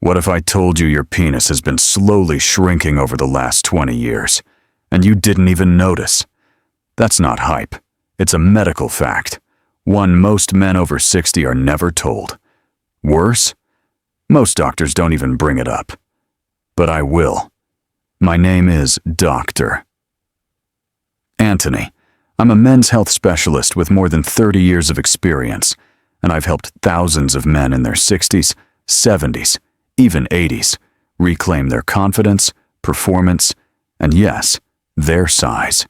What if I told you your penis has been slowly shrinking over the last 20 years, and you didn't even notice? That's not hype. It's a medical fact, one most men over 60 are never told. Worse, most doctors don't even bring it up. But I will. My name is Dr. Anthony. I'm a men's health specialist with more than 30 years of experience, and I've helped thousands of men in their 60s, 70s, even 80s reclaim their confidence, performance, and yes, their size.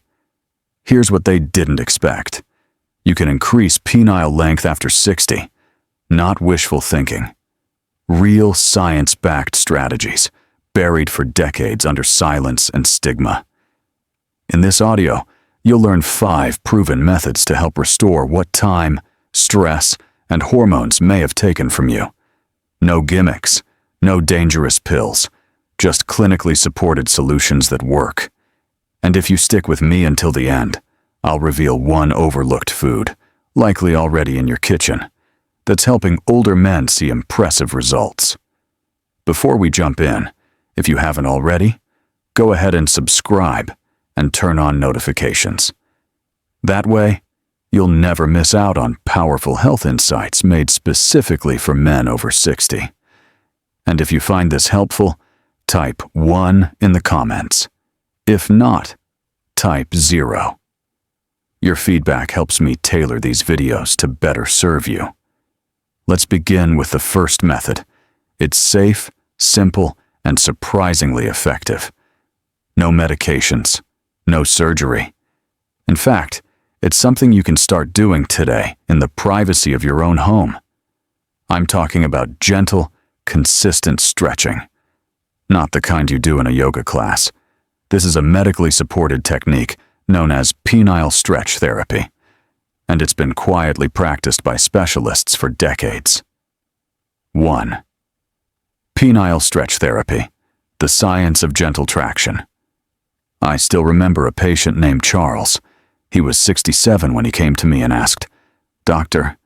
Here's what they didn't expect. You can increase penile length after 60, not wishful thinking. Real science-backed strategies, buried for decades under silence and stigma. In this audio, you'll learn 5 proven methods to help restore what time, stress, and hormones may have taken from you. No gimmicks, no dangerous pills, just clinically supported solutions that work. And if you stick with me until the end, I'll reveal one overlooked food, likely already in your kitchen, that's helping older men see impressive results. Before we jump in, if you haven't already, go ahead and subscribe and turn on notifications. That way, you'll never miss out on powerful health insights made specifically for men over 60. And if you find this helpful, type 1 in the comments. If not, type 0. Your feedback helps me tailor these videos to better serve you. Let's begin with the first method. It's safe, simple, and surprisingly effective. No medications, no surgery. In fact, it's something you can start doing today in the privacy of your own home. I'm talking about gentle, consistent stretching. Not the kind you do in a yoga class. This is a medically supported technique known as penile stretch therapy, and it's been quietly practiced by specialists for decades. 1. Penile stretch therapy, the science of gentle traction. I still remember a patient named Charles. He was 67 when he came to me and asked, "Doctor,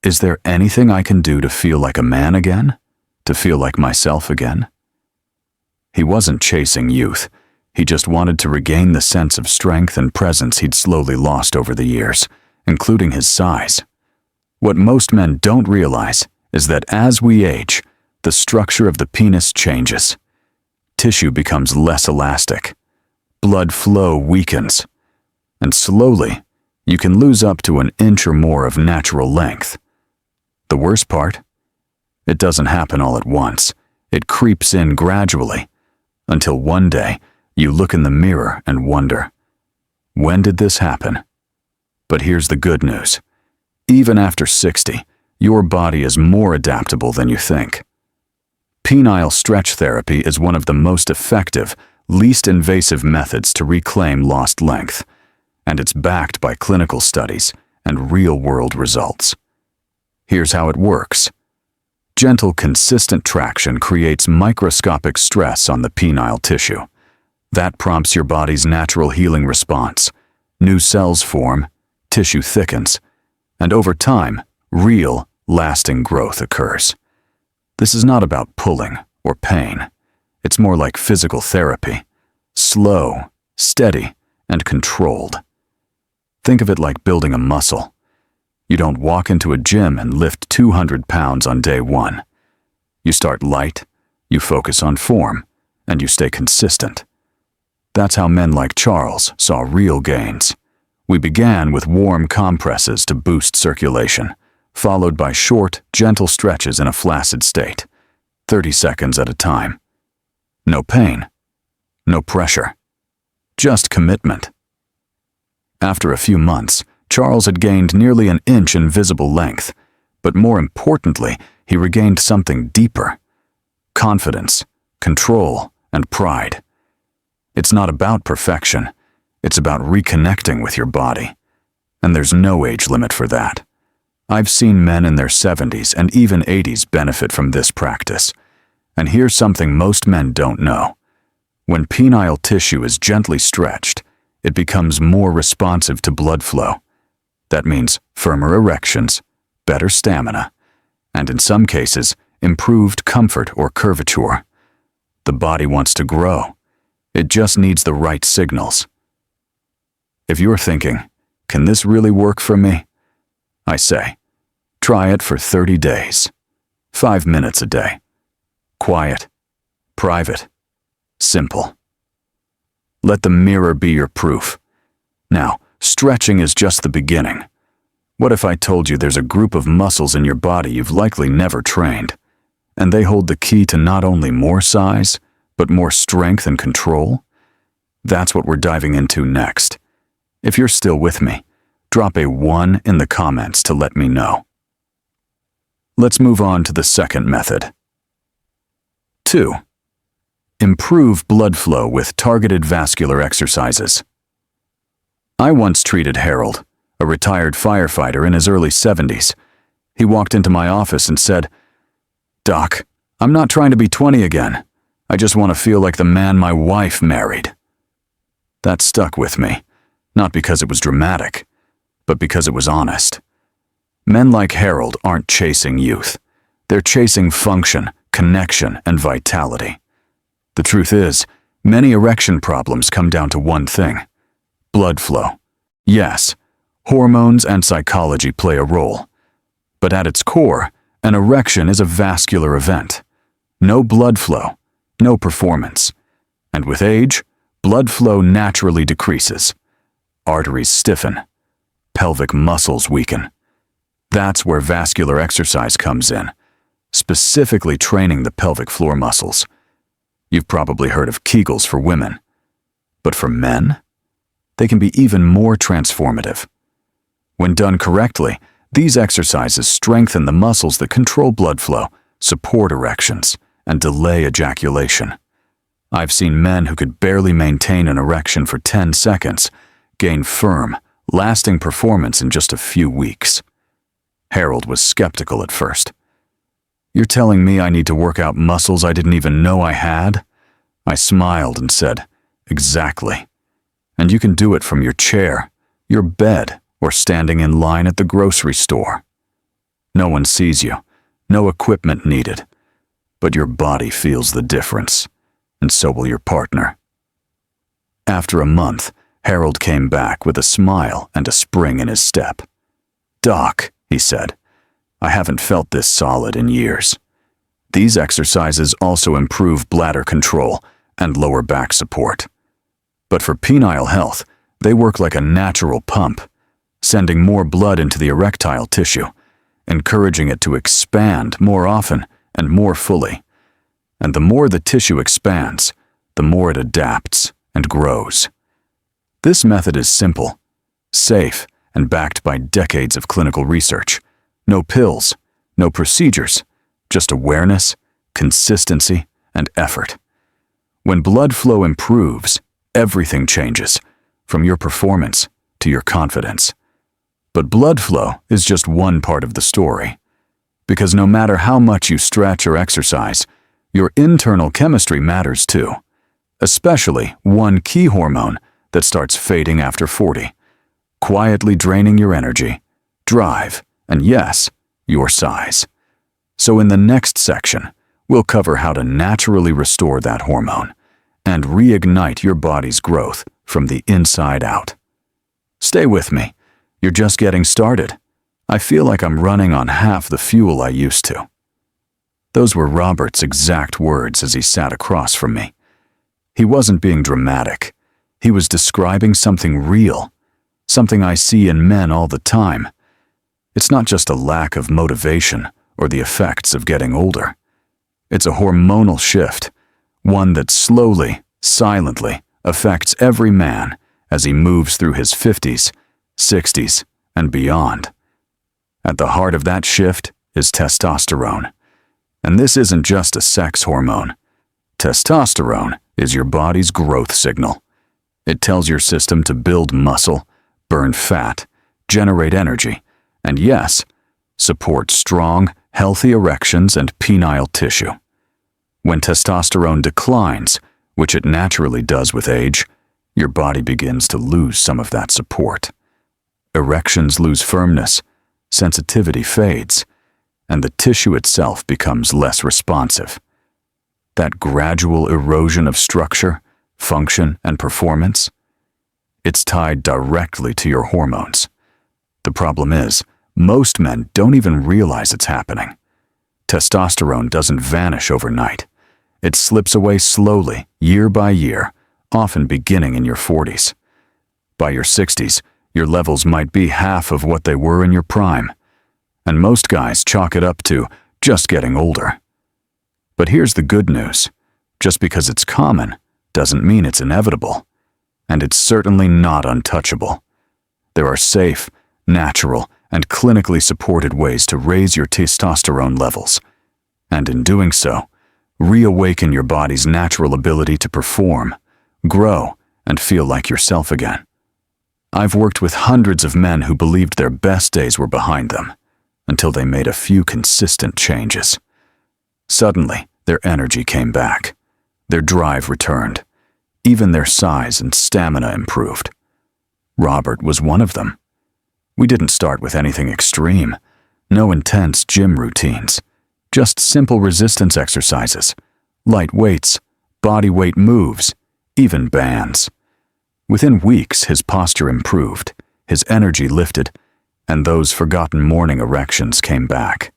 is there anything I can do to feel like a man again? To feel like myself again?" He wasn't chasing youth. He just wanted to regain the sense of strength and presence he'd slowly lost over the years, including his size. What most men don't realize is that as we age, the structure of the penis changes. Tissue becomes less elastic. Blood flow weakens. And slowly, you can lose up to an inch or more of natural length. The worst part? It doesn't happen all at once. It creeps in gradually, until one day, you look in the mirror and wonder, when did this happen? But here's the good news. Even after 60, your body is more adaptable than you think. Penile stretch therapy is one of the most effective, least invasive methods to reclaim lost length, and it's backed by clinical studies and real-world results. Here's how it works. Gentle, consistent traction creates microscopic stress on the penile tissue. That prompts your body's natural healing response. New cells form, tissue thickens, and over time, real, lasting growth occurs. This is not about pulling or pain. It's more like physical therapy. Slow, steady, and controlled. Think of it like building a muscle. You don't walk into a gym and lift 200 pounds on day 1. You start light, you focus on form, and you stay consistent. That's how men like Charles saw real gains. We began with warm compresses to boost circulation, followed by short, gentle stretches in a flaccid state, 30 seconds at a time. No pain, no pressure, just commitment. After a few months, Charles had gained nearly an inch in visible length, but more importantly, he regained something deeper: confidence, control, and pride. It's not about perfection. It's about reconnecting with your body. And there's no age limit for that. I've seen men in their 70s and even 80s benefit from this practice. And here's something most men don't know. When penile tissue is gently stretched, it becomes more responsive to blood flow. That means firmer erections, better stamina, and in some cases, improved comfort or curvature. The body wants to grow. It just needs the right signals. If you're thinking, can this really work for me? I say, try it for 30 days. 5 minutes a day. Quiet, private, simple. Let the mirror be your proof. Now, stretching is just the beginning. What if I told you there's a group of muscles in your body you've likely never trained, and they hold the key to not only more size, but more strength and control? That's what we're diving into next. If you're still with me, drop a 1 in the comments to let me know. Let's move on to the second method. 2. Improve blood flow with targeted vascular exercises. I once treated Harold, a retired firefighter in his early 70s. He walked into my office and said, "Doc, I'm not trying to be 20 again. I just want to feel like the man my wife married." That stuck with me, not because it was dramatic, but because it was honest. Men like Harold aren't chasing youth. They're chasing function, connection, and vitality. The truth is, many erection problems come down to one thing: blood flow. Yes, hormones and psychology play a role, but at its core, an erection is a vascular event. No blood flow, no performance. And with age, blood flow naturally decreases. Arteries stiffen. Pelvic muscles weaken. That's where vascular exercise comes in, specifically training the pelvic floor muscles. You've probably heard of Kegels for women. But for men, they can be even more transformative. When done correctly, these exercises strengthen the muscles that control blood flow, support erections, and delay ejaculation. I've seen men who could barely maintain an erection for 10 seconds gain firm, lasting performance in just a few weeks. Harold was skeptical at first. "You're telling me I need to work out muscles I didn't even know I had?" I smiled and said, "Exactly. And you can do it from your chair, your bed, or standing in line at the grocery store. No one sees you, no equipment needed, but your body feels the difference, and so will your partner." After a month, Harold came back with a smile and a spring in his step. "Doc," he said, "I haven't felt this solid in years." These exercises also improve bladder control and lower back support. But for penile health, they work like a natural pump, sending more blood into the erectile tissue, encouraging it to expand more often and more fully. And the more the tissue expands, the more it adapts and grows. This method is simple, safe, and backed by decades of clinical research. No pills, no procedures, just awareness, consistency, and effort. When blood flow improves, everything changes, from your performance to your confidence. But blood flow is just one part of the story. Because no matter how much you stretch or exercise, your internal chemistry matters too. Especially one key hormone that starts fading after 40, quietly draining your energy, drive, and yes, your size. So in the next section, we'll cover how to naturally restore that hormone and reignite your body's growth from the inside out. Stay with me. You're just getting started. I feel like I'm running on half the fuel I used to. Those were Robert's exact words as he sat across from me. He wasn't being dramatic. He was describing something real, something I see in men all the time. It's not just a lack of motivation or the effects of getting older. It's a hormonal shift, one that slowly, silently affects every man as he moves through his 50s, 60s, and beyond. At the heart of that shift is testosterone. And this isn't just a sex hormone. Testosterone is your body's growth signal. It tells your system to build muscle, burn fat, generate energy, and yes, support strong, healthy erections and penile tissue. When testosterone declines, which it naturally does with age, your body begins to lose some of that support. Erections lose firmness, sensitivity fades, and the tissue itself becomes less responsive. That gradual erosion of structure, function, and performance, it's tied directly to your hormones. The problem is, most men don't even realize it's happening. Testosterone doesn't vanish overnight. It slips away slowly, year by year, often beginning in your 40s. By your 60s, your levels might be half of what they were in your prime, and most guys chalk it up to just getting older. But here's the good news. Just because it's common doesn't mean it's inevitable, and it's certainly not untouchable. There are safe, natural, and clinically supported ways to raise your testosterone levels, and in doing so, reawaken your body's natural ability to perform, grow, and feel like yourself again. I've worked with hundreds of men who believed their best days were behind them, until they made a few consistent changes. Suddenly, their energy came back. Their drive returned. Even their size and stamina improved. Robert was one of them. We didn't start with anything extreme. No intense gym routines. Just simple resistance exercises, light weights, body weight moves, even bands. Within weeks, his posture improved, his energy lifted, and those forgotten morning erections came back.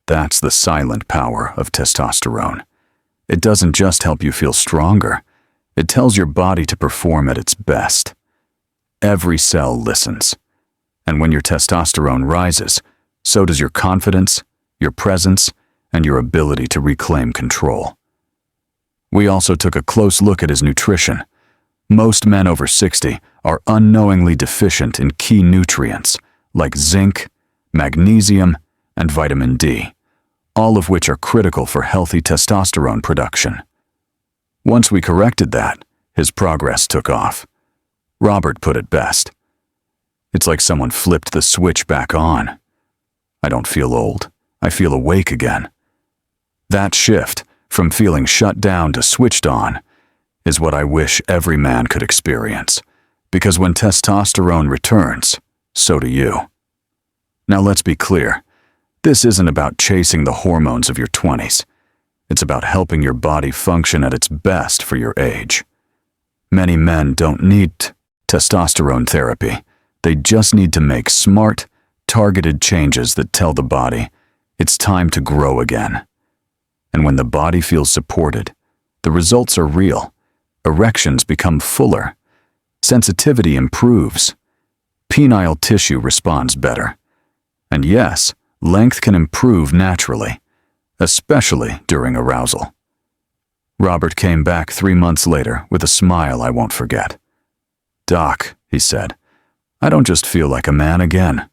That's the silent power of testosterone. It doesn't just help you feel stronger, it tells your body to perform at its best. Every cell listens. And when your testosterone rises, so does your confidence, your presence, and your ability to reclaim control. We also took a close look at his nutrition. Most men over 60 are unknowingly deficient in key nutrients like zinc, magnesium, and vitamin D, all of which are critical for healthy testosterone production. Once we corrected that, his progress took off. Robert put it best. It's like someone flipped the switch back on. I don't feel old. I feel awake again. That shift, from feeling shut down to switched on, is what I wish every man could experience. Because when testosterone returns, so do you. Now let's be clear. This isn't about chasing the hormones of your 20s. It's about helping your body function at its best for your age. Many men don't need testosterone therapy. They just need to make smart, targeted changes that tell the body it's time to grow again. And when the body feels supported, the results are real. Erections become fuller. Sensitivity improves. Penile tissue responds better. And yes, length can improve naturally, especially during arousal. Robert came back 3 months later with a smile I won't forget. "Doc," he said, "I don't just feel like a man again.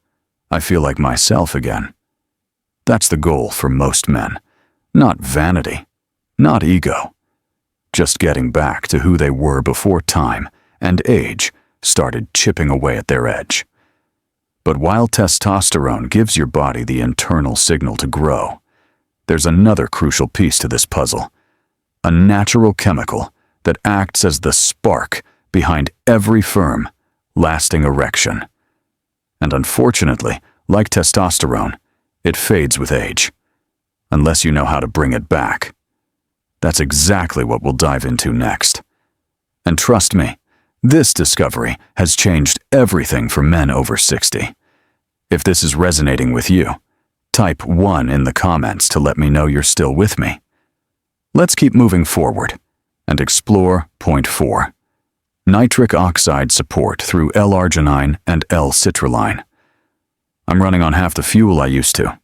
I feel like myself again." That's the goal for most men. Not vanity, not ego. Just getting back to who they were before time and age started chipping away at their edge. But while testosterone gives your body the internal signal to grow, there's another crucial piece to this puzzle. A natural chemical that acts as the spark behind every firm, lasting erection. And unfortunately, like testosterone, it fades with age, unless you know how to bring it back. That's exactly what we'll dive into next. And trust me, this discovery has changed everything for men over 60. If this is resonating with you, type 1 in the comments to let me know you're still with me. Let's keep moving forward and explore point 4. Nitric oxide support through L-arginine and L-citrulline. I'm running on half the fuel I used to.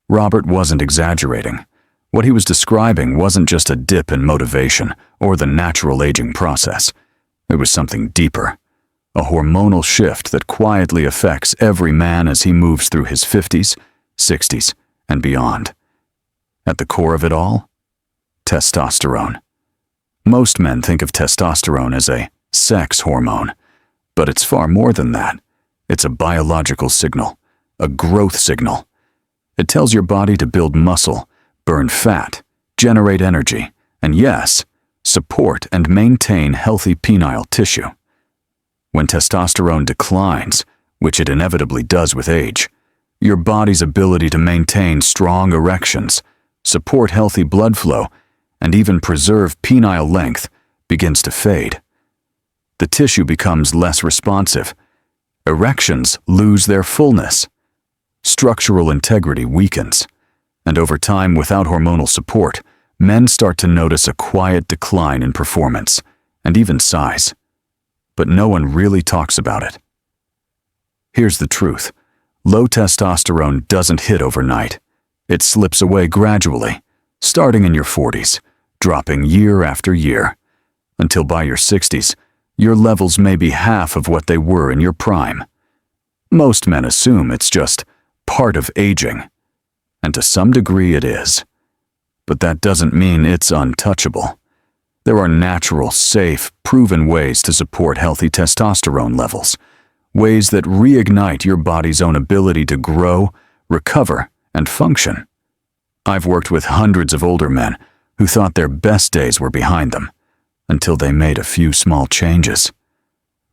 Robert wasn't exaggerating. What he was describing wasn't just a dip in motivation or the natural aging process. It was something deeper, a hormonal shift that quietly affects every man as he moves through his 50s, 60s, and beyond. At the core of it all, testosterone. Most men think of testosterone as a sex hormone, but it's far more than that. It's a biological signal, a growth signal. It tells your body to build muscle, burn fat, generate energy, and yes, support and maintain healthy penile tissue. When testosterone declines, which it inevitably does with age, your body's ability to maintain strong erections, support healthy blood flow, and even preserve penile length begins to fade. The tissue becomes less responsive. Erections lose their fullness. Structural integrity weakens. And over time, without hormonal support, men start to notice a quiet decline in performance and even size. But no one really talks about it. Here's the truth. Low testosterone doesn't hit overnight. It slips away gradually, starting in your 40s, dropping year after year, until by your 60s, your levels may be half of what they were in your prime. Most men assume it's just part of aging, and to some degree it is. But that doesn't mean it's untouchable. There are natural, safe, proven ways to support healthy testosterone levels, ways that reignite your body's own ability to grow, recover, and function. I've worked with hundreds of older men who thought their best days were behind them, until they made a few small changes.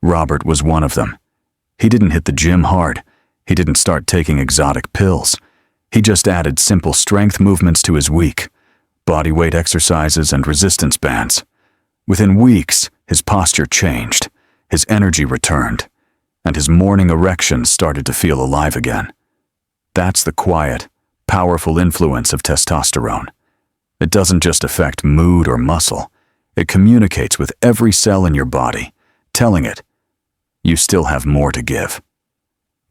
Robert was one of them. He didn't hit the gym hard. He didn't start taking exotic pills. He just added simple strength movements to his week, body weight exercises and resistance bands. Within weeks, his posture changed, his energy returned, and his morning erections started to feel alive again. That's the quiet, powerful influence of testosterone. It doesn't just affect mood or muscle. It communicates with every cell in your body, telling it, you still have more to give.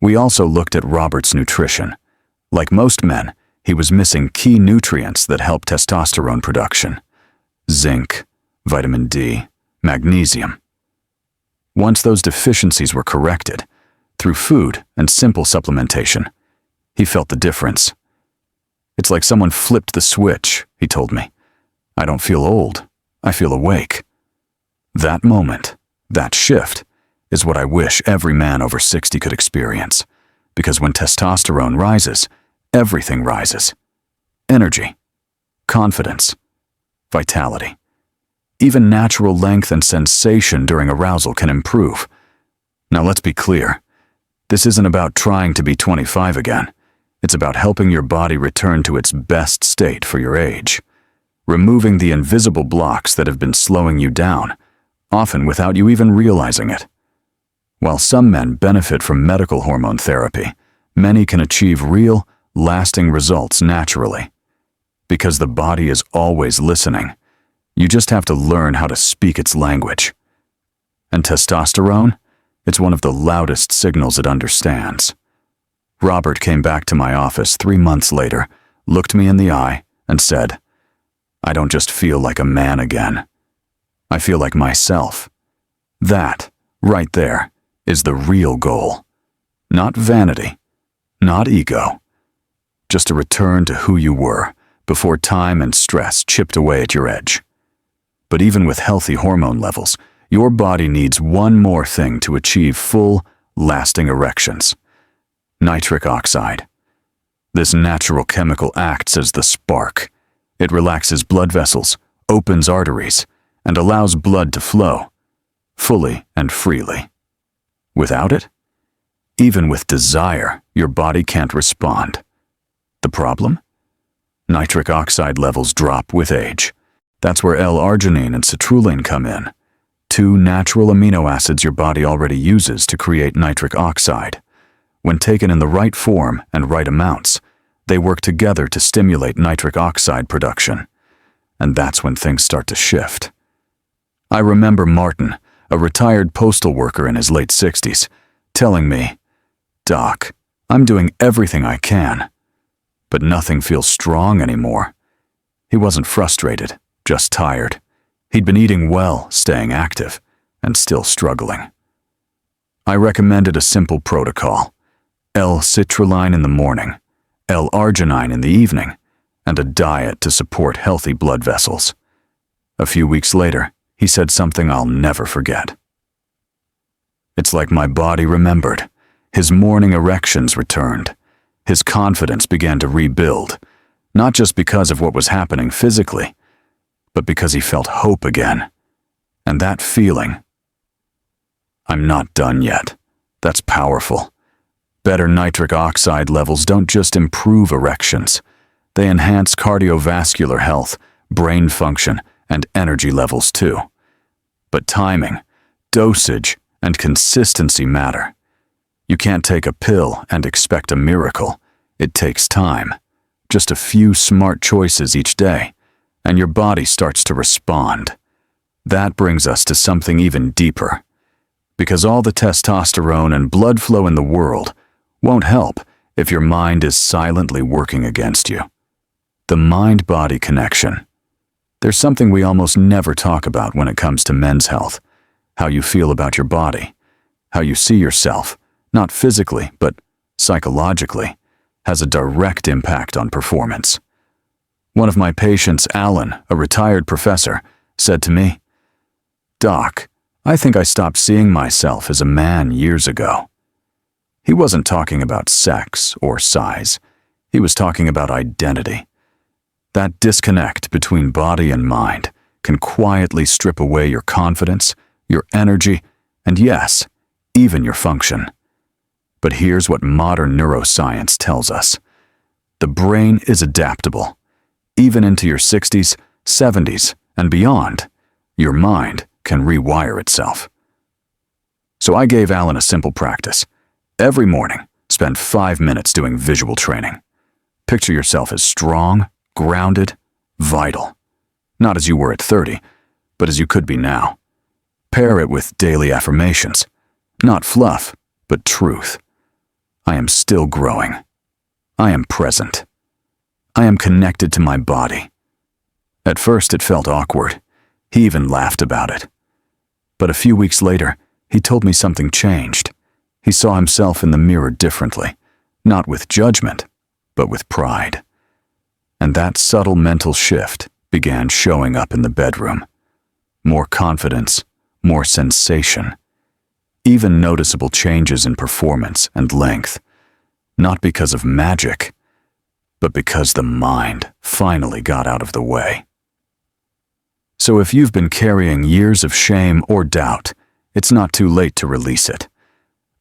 We also looked at Robert's nutrition. Like most men, he was missing key nutrients that help testosterone production: zinc, vitamin D, magnesium. Once those deficiencies were corrected, through food and simple supplementation, he felt the difference. It's like someone flipped the switch, he told me. I don't feel old, I feel awake. That moment, that shift, is what I wish every man over 60 could experience. Because when testosterone rises, everything rises. Energy, confidence, vitality. Even natural length and sensation during arousal can improve. Now let's be clear. This isn't about trying to be 25 again. It's about helping your body return to its best state for your age. Removing the invisible blocks that have been slowing you down, often without you even realizing it. While some men benefit from medical hormone therapy, many can achieve real, lasting results naturally. Because the body is always listening. You just have to learn how to speak its language. And testosterone? It's one of the loudest signals it understands. Robert came back to my office 3 months later, looked me in the eye, and said, I don't just feel like a man again. I feel like myself. That, right there, is the real goal. Not vanity, not ego. Just a return to who you were before time and stress chipped away at your edge. But even with healthy hormone levels, your body needs one more thing to achieve full, lasting erections: nitric oxide. This natural chemical acts as the spark. It relaxes blood vessels, opens arteries, and allows blood to flow, fully and freely. Without it, even with desire, your body can't respond. The problem? Nitric oxide levels drop with age. That's where L-arginine and citrulline come in, 2 natural amino acids your body already uses to create nitric oxide. When taken in the right form and right amounts, they work together to stimulate nitric oxide production. And that's when things start to shift. I remember Martin, a retired postal worker in his late 60s, telling me, Doc, I'm doing everything I can, but nothing feels strong anymore. He wasn't frustrated, just tired. He'd been eating well, staying active, and still struggling. I recommended a simple protocol: L-citrulline in the morning, L-arginine in the evening, and a diet to support healthy blood vessels. A few weeks later, he said something I'll never forget. It's like my body remembered. His morning erections returned. His confidence began to rebuild, not just because of what was happening physically, but because he felt hope again. And that feeling, I'm not done yet. That's powerful. Better nitric oxide levels don't just improve erections. They enhance cardiovascular health, brain function, and energy levels too. But timing, dosage, and consistency matter. You can't take a pill and expect a miracle. It takes time. Just a few smart choices each day, and your body starts to respond. That brings us to something even deeper. Because all the testosterone and blood flow in the world won't help if your mind is silently working against you. The mind-body connection. There's something we almost never talk about when it comes to men's health. How you feel about your body. How you see yourself, not physically, but psychologically, has a direct impact on performance. One of my patients, Alan, a retired professor, said to me, "Doc, I think I stopped seeing myself as a man years ago." He wasn't talking about sex or size. He was talking about identity. That disconnect between body and mind can quietly strip away your confidence, your energy, and yes, even your function. But here's what modern neuroscience tells us. The brain is adaptable. Even into your 60s, 70s, and beyond, your mind can rewire itself. So I gave Alan a simple practice. Every morning, spend 5 minutes doing visual training. Picture yourself as strong, grounded, vital. Not as you were at 30, but as you could be now. Pair it with daily affirmations. Not fluff, but truth. I am still growing. I am present. I am connected to my body. At first it felt awkward. He even laughed about it. But a few weeks later, he told me something changed. He saw himself in the mirror differently, not with judgment, but with pride. And that subtle mental shift began showing up in the bedroom. More confidence, more sensation. Even noticeable changes in performance and length. Not because of magic, but because the mind finally got out of the way. So if you've been carrying years of shame or doubt, it's not too late to release it.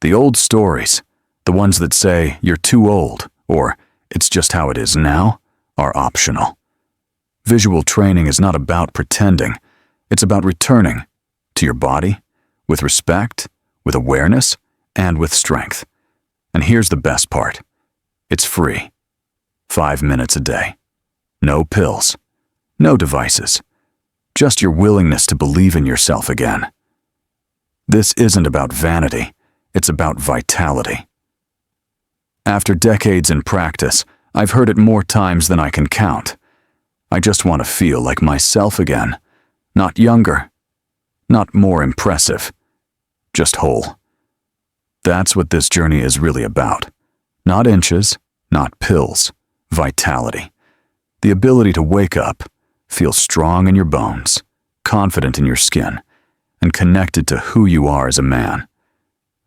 The old stories, the ones that say you're too old or it's just how it is now, are optional. Visual training is not about pretending. It's about returning to your body with respect, with awareness, and with strength. And here's the best part. It's free. 5 minutes a day. No pills. No devices. Just your willingness to believe in yourself again. This isn't about vanity. It's about vitality. After decades in practice, I've heard it more times than I can count. I just want to feel like myself again. Not younger. Not more impressive. Just whole. That's what this journey is really about. Not inches, not pills. Vitality. The ability to wake up, feel strong in your bones, confident in your skin, and connected to who you are as a man.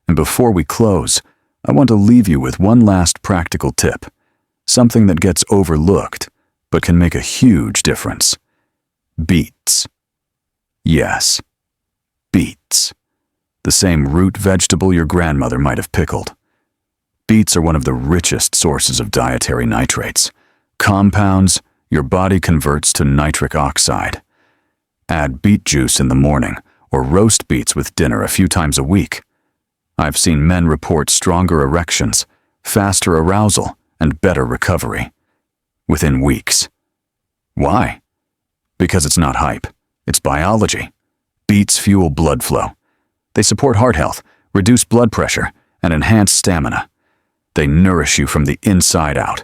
And before we close, I want to leave you with one last practical tip. Something that gets overlooked, but can make a huge difference. Beets. Yes, beets. The same root vegetable your grandmother might have pickled. Beets are one of the richest sources of dietary nitrates. Compounds your body converts to nitric oxide. Add beet juice in the morning or roast beets with dinner a few times a week. I've seen men report stronger erections, faster arousal, and better recovery. Within weeks. Why? Because it's not hype. It's biology. Beets fuel blood flow. They support heart health, reduce blood pressure, and enhance stamina. They nourish you from the inside out.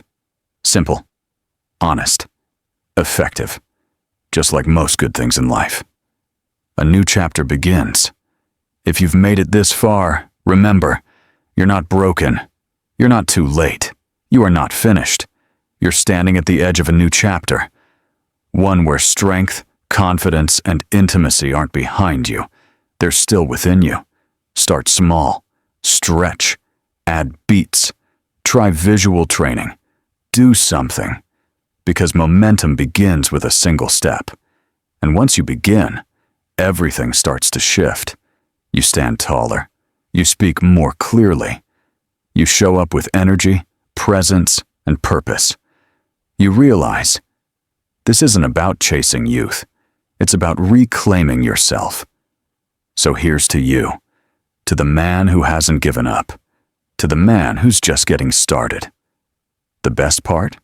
Simple, honest, effective. Just like most good things in life. A new chapter begins. If you've made it this far, remember, you're not broken. You're not too late. You are not finished. You're standing at the edge of a new chapter. One where strength, confidence, and intimacy aren't behind you. They're still within you. Start small. Stretch. Add beats. Try visual training. Do something. Because momentum begins with a single step. And once you begin, everything starts to shift. You stand taller. You speak more clearly. You show up with energy, presence, and purpose. You realize this isn't about chasing youth. It's about reclaiming yourself. So here's to you, to the man who hasn't given up, to the man who's just getting started. The best part?